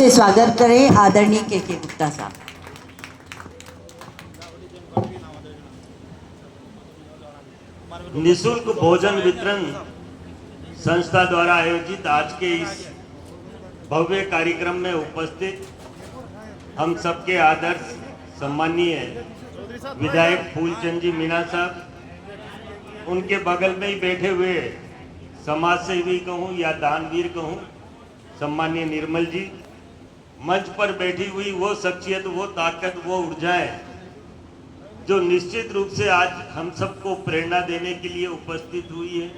से स्वागत करें आदरणीय के गुप्ता साहब। निःशुल्क भोजन वितरण संस्था द्वारा आयोजित आज के इस भव्य कार्यक्रम में उपस्थित हम सबके आदर्श सम्मानीय विधायक फूलचंद जी मीणा साहब, उनके बगल में ही बैठे हुए समाज सेवी कहूँ या दानवीर कहूँ सम्मानीय निर्मल जी, मंच पर बैठी हुई वो शख्सियत, वो ताकत, वो ऊर्जाएं जो निश्चित रूप से आज हम सबको प्रेरणा देने के लिए उपस्थित हुई है,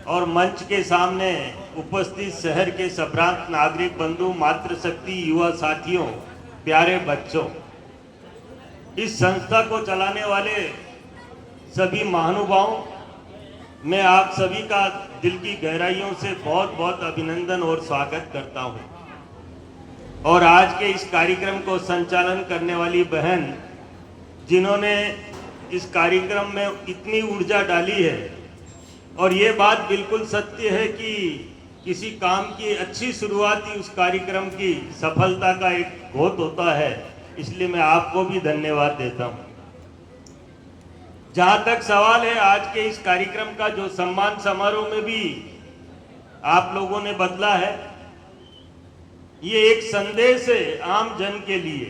और मंच के सामने उपस्थित शहर के सभ्रांत नागरिक बंधु, मातृशक्ति, युवा साथियों, प्यारे बच्चों, इस संस्था को चलाने वाले सभी महानुभावों, मैं आप सभी का दिल की गहराइयों से बहुत बहुत अभिनंदन और स्वागत करता हूं। और आज के इस कार्यक्रम को संचालन करने वाली बहन, जिन्होंने इस कार्यक्रम में इतनी ऊर्जा डाली है, और ये बात बिल्कुल सत्य है कि किसी काम की अच्छी शुरुआत ही उस कार्यक्रम की सफलता का एक घोत होता है, इसलिए मैं आपको भी धन्यवाद देता हूं। जहां तक सवाल है आज के इस कार्यक्रम का, जो सम्मान समारोह में भी आप लोगों ने बदला है, ये एक संदेश है आम जन के लिए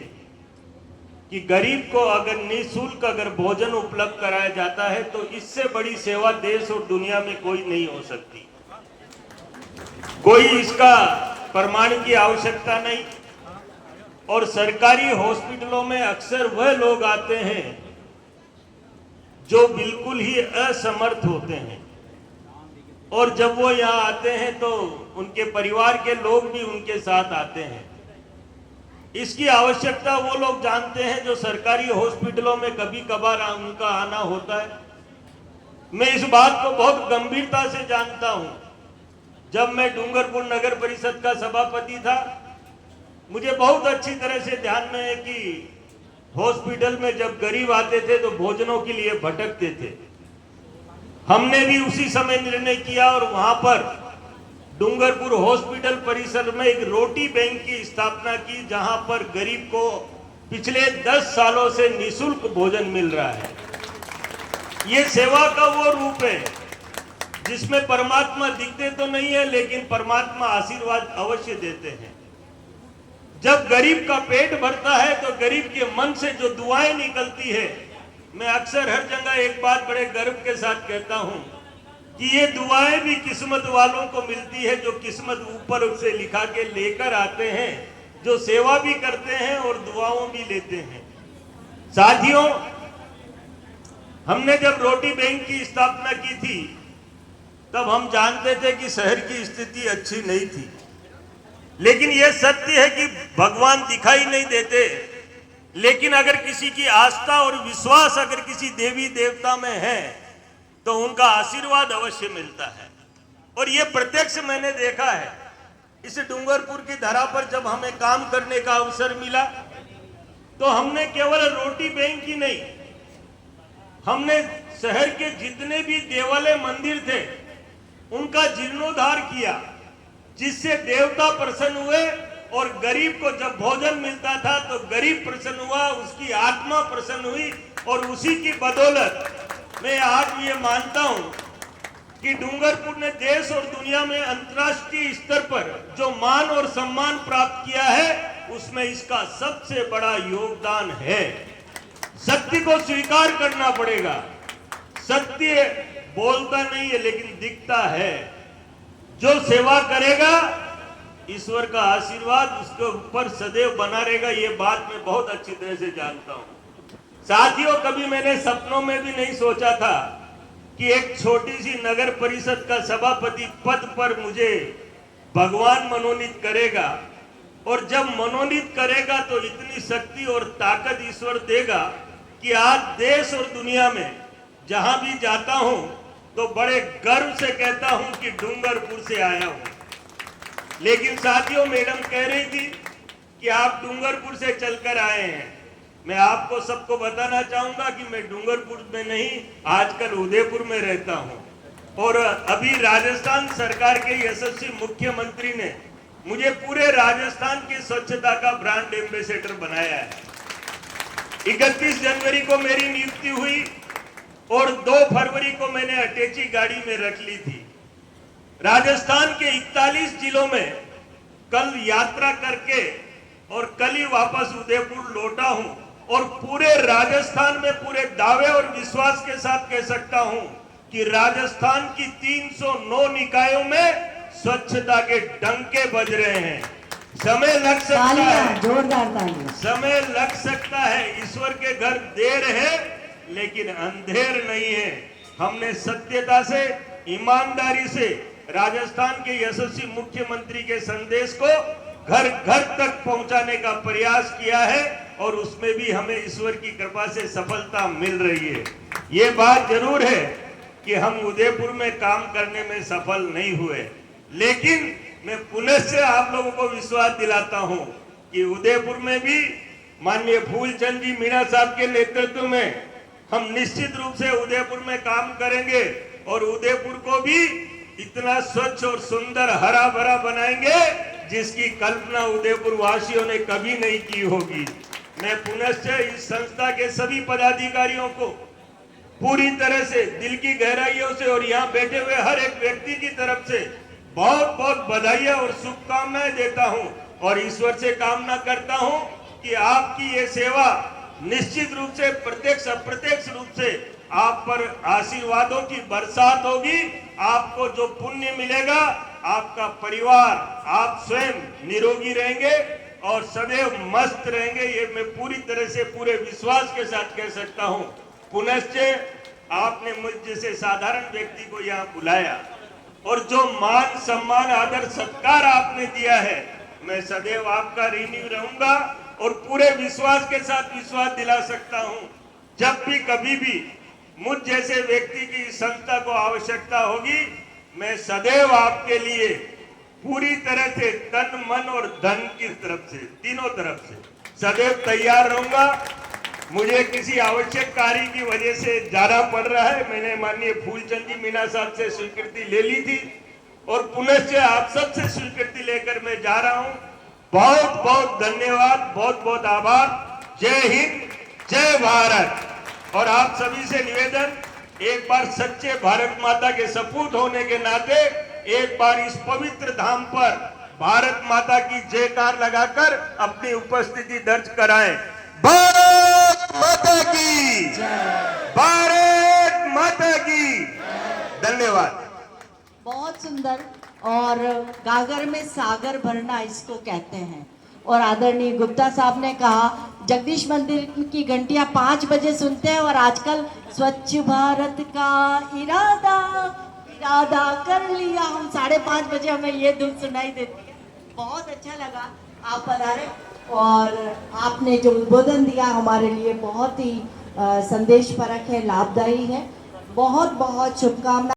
कि गरीब को अगर निःशुल्क अगर भोजन उपलब्ध कराया जाता है तो इससे बड़ी सेवा देश और दुनिया में कोई नहीं हो सकती। कोई इसका प्रमाण की आवश्यकता नहीं। और सरकारी हॉस्पिटलों में अक्सर वह लोग आते हैं जो बिल्कुल ही असमर्थ होते हैं, और जब वो यहाँ आते हैं तो उनके परिवार के लोग भी उनके साथ आते हैं। इसकी आवश्यकता वो लोग जानते हैं जो सरकारी हॉस्पिटलों में कभी कभार उनका आना होता है। मैं इस बात को बहुत गंभीरता से जानता हूं। जब मैं डूंगरपुर नगर परिषद का सभापति था, मुझे बहुत अच्छी तरह से ध्यान में है कि हॉस्पिटल में जब गरीब आते थे तो भोजनों के लिए भटकते थे। हमने भी उसी समय निर्णय किया और वहां पर डूंगरपुर हॉस्पिटल परिसर में एक रोटी बैंक की स्थापना की, जहां पर गरीब को पिछले 10 सालों से निःशुल्क भोजन मिल रहा है। ये सेवा का वो रूप है जिसमें परमात्मा दिखते तो नहीं है, लेकिन परमात्मा आशीर्वाद अवश्य देते हैं। जब गरीब का पेट भरता है तो गरीब के मन से जो दुआएं निकलती है, मैं अक्सर हर जगह एक बात बड़े गर्व के साथ कहता हूं कि ये दुआएं भी किस्मत वालों को मिलती है, जो किस्मत ऊपर से लिखा के लेकर आते हैं, जो सेवा भी करते हैं और दुआओं भी लेते हैं। साथियों, हमने जब रोटी बैंक की स्थापना की थी तब हम जानते थे कि शहर की स्थिति अच्छी नहीं थी, लेकिन यह सत्य है कि भगवान दिखाई नहीं देते, लेकिन अगर किसी की आस्था और विश्वास अगर किसी देवी देवता में है तो उनका आशीर्वाद अवश्य मिलता है। और ये प्रत्यक्ष मैंने देखा है। इस डूंगरपुर की धरा पर जब हमें काम करने का अवसर मिला तो हमने केवल रोटी बैंक ही नहीं, हमने शहर के जितने भी देवालय मंदिर थे उनका जीर्णोद्धार किया, जिससे देवता प्रसन्न हुए और गरीब को जब भोजन मिलता था तो गरीब प्रसन्न हुआ, उसकी आत्मा प्रसन्न हुई। और उसी की बदौलत मैं आज ये मानता हूं कि डूंगरपुर ने देश और दुनिया में अंतर्राष्ट्रीय स्तर पर जो मान और सम्मान प्राप्त किया है, उसमें इसका सबसे बड़ा योगदान है। सत्य को स्वीकार करना पड़ेगा। सत्य बोलता नहीं है लेकिन दिखता है। जो सेवा करेगा, ईश्वर का आशीर्वाद उसके ऊपर सदैव बना रहेगा। ये बात मैं बहुत अच्छी तरह से जानता हूं। साथियों, कभी मैंने सपनों में भी नहीं सोचा था कि एक छोटी सी नगर परिषद का सभापति पद पर मुझे भगवान मनोनीत करेगा, और जब मनोनीत करेगा तो इतनी शक्ति और ताकत ईश्वर देगा कि आज देश और दुनिया में जहां भी जाता हूं तो बड़े गर्व से कहता हूं कि डूंगरपुर से आया हूं। लेकिन साथियों, मैडम कह रही थी कि आप डूंगरपुर से चलकर आए हैं। मैं आपको सबको बताना चाहूंगा कि मैं डूंगरपुर में नहीं, आजकल उदयपुर में रहता हूं। और अभी राजस्थान सरकार के यशस्वी मुख्यमंत्री ने मुझे पूरे राजस्थान की स्वच्छता का ब्रांड एम्बेसडर बनाया है। 31 जनवरी को मेरी नियुक्ति हुई और 2 फरवरी को मैंने अटैची गाड़ी में रख ली थी। राजस्थान के 41 जिलों में कल यात्रा करके और कल ही वापस उदयपुर लौटा हूं और पूरे राजस्थान में पूरे दावे और विश्वास के साथ कह सकता हूं कि राजस्थान की 309 निकायों में स्वच्छता के डंके बज रहे हैं। समय लग सकता है, जोरदार तालियां। समय लग सकता है, ईश्वर के घर देर है लेकिन अंधेर नहीं है। हमने सत्यता से, ईमानदारी से राजस्थान के यशस्वी मुख्यमंत्री के संदेश को घर घर तक पहुंचाने का प्रयास किया है और उसमें भी हमें ईश्वर की कृपा से सफलता मिल रही है। ये बात जरूर है कि हम उदयपुर में काम करने में सफल नहीं हुए, लेकिन मैं पुनः से आप लोगों को विश्वास दिलाता हूं कि उदयपुर में भी माननीय फूलचंद जी मीणा साहब के नेतृत्व में हम निश्चित रूप से उदयपुर में काम करेंगे और उदयपुर को भी इतना स्वच्छ और सुंदर हरा भरा बनाएंगे जिसकी कल्पना उदयपुर वासियों ने कभी नहीं की होगी। मैं पुनः से इस संस्था के सभी पदाधिकारियों को पूरी तरह से दिल की गहराइयों से और यहाँ बैठे हुए हर एक व्यक्ति की तरफ से बहुत बहुत बधाइयां और शुभकामनाएं देता हूं और ईश्वर से कामना करता हूं कि आपकी ये सेवा निश्चित रूप से प्रत्यक्ष अप्रत्यक्ष रूप से आप पर आशीर्वादों की बरसात होगी। आपको जो पुण्य मिलेगा, आपका परिवार, आप स्वयं निरोगी रहेंगे और सदैव मस्त रहेंगे, ये मैं पूरी तरह से पूरे विश्वास के साथ कह सकता हूं। पुनश्च आपने मुझ जैसे साधारण व्यक्ति को यहाँ बुलाया और जो मान सम्मान आदर सत्कार आपने दिया है, मैं सदैव आपका ऋणी रहूंगा और पूरे विश्वास के साथ विश्वास दिला सकता हूं, जब भी कभी भी मुझ जैसे व्यक्ति की संस्था को आवश्यकता होगी, मैं सदैव आपके लिए पूरी तरह से तन मन और धन की तरफ से, तीनों तरफ से सदैव तैयार रहूंगा। मुझे किसी आवश्यक कार्य की वजह से जाना पड़ रहा है, मैंने माननीय फूलचंद जी मीणा साहब से स्वीकृति ले ली थी और पुनः से आप सबसे स्वीकृति लेकर मैं जा रहा हूं। बहुत बहुत धन्यवाद, बहुत बहुत आभार। जय हिंद, जय भारत। और आप सभी से निवेदन, एक बार सच्चे भारत माता के सपूत होने के नाते एक बार इस पवित्र धाम पर भारत माता की जयकार लगाकर अपनी उपस्थिति दर्ज कराएं। भारत माता की, भारत माता की। धन्यवाद। बहुत सुंदर। और गागर में सागर भरना इसको कहते हैं। और आदरणीय गुप्ता साहब ने कहा जगदीश मंदिर की घंटियां 5 बजे सुनते हैं और आजकल स्वच्छ भारत का इरादा कर लिया, हम 5:30 बजे हमें ये धुन सुनाई देती है। बहुत अच्छा लगा आप पधारे और आपने जो उद्बोधन दिया हमारे लिए बहुत ही संदेशपरक है, लाभदायी है। बहुत बहुत शुभकामनाएं।